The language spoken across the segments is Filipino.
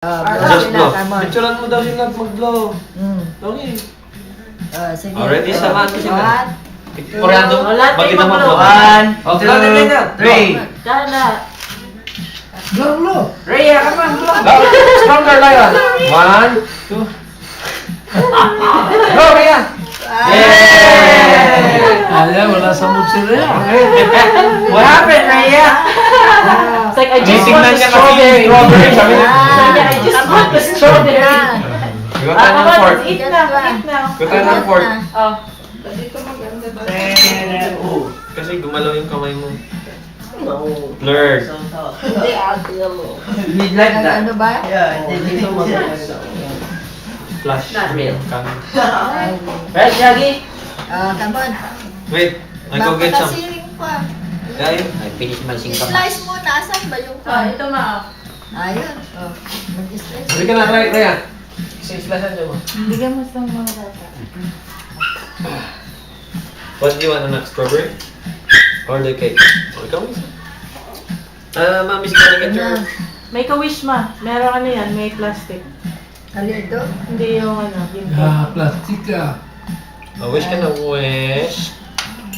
Just blow. Picturean mo daw yung mag-blow. Okay. Sige. Already, samahan ko sila. One. Orlando, mag-ina mo blow. 1, 2, 3. Dana. Blow. Rhea, come on, blow. Stronger, Lion. 1, 2. Go, Rhea. Yay! Wala sa mood si Rhea. What happened, Rhea? It's like, I just Tingnan want the niya kasi strawberry. strawberry. Sabi niya, I just want the strawberry. Go tayo ng fork. Eat now, eat now. Go tayo ng fork. Oh. Kasi gumalaw yung kamay mo. Nerd. You like that? Ano ba? Flash. real. Coming. Right, Shaggy? Come on. Wait, I go get some. Napakasiling pa. Guys, I finish my I-slice mo, nasaan ba yung pa? Ito ma. Ayun. Oh. Mag-slice. Hindi ka na, Rhea. Slice-slicean siya mo. Bigyan mo sa mga bata. what do you want, anak? Strawberry? Or the cake? Or come with Mommy's gonna get your... Make a wish ma. Meron ano yan, may plastic. Kalito. Hindi yung ano, yung Plastic ka. I wish ka na wish.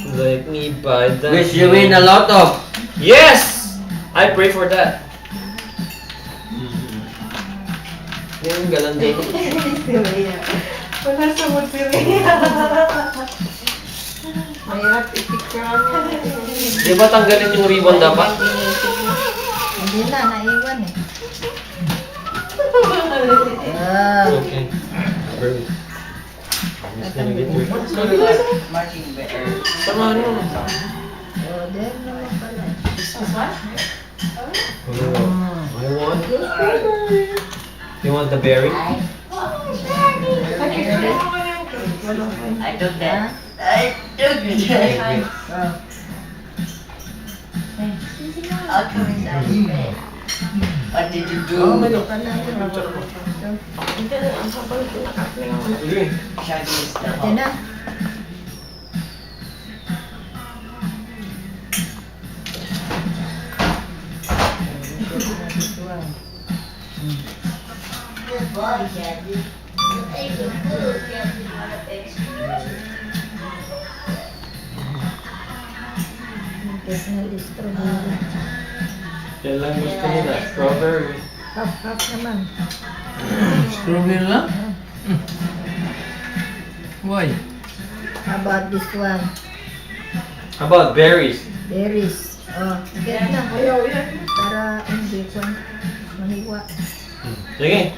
Let me buy that. Wish you win a lot of. Yes! I pray for that. Yung galang din. Wala sa mood si Rhea. Mahirap i-picture niya. Di ba tanggalin yung ribbon dapat? Hindi na, naiwan eh. Ah. Okay. Very. I'm just gonna get your... Samahan mo. Oh, then naman pala. You want? You want the berry? I took that. I took it. I'll come inside the bed. What did you do? Oh, may Shaggy stuff. Yan na. Good boy, Shaggy. You ate the food. You have to have an extra. Personal strawberry. Yan lang gusto nila. Strawberry. Half naman. Strawberry lang? Why? How about this one? How about berries? Berries. Oh, get na. Para hindi ko mahiwa. Sige.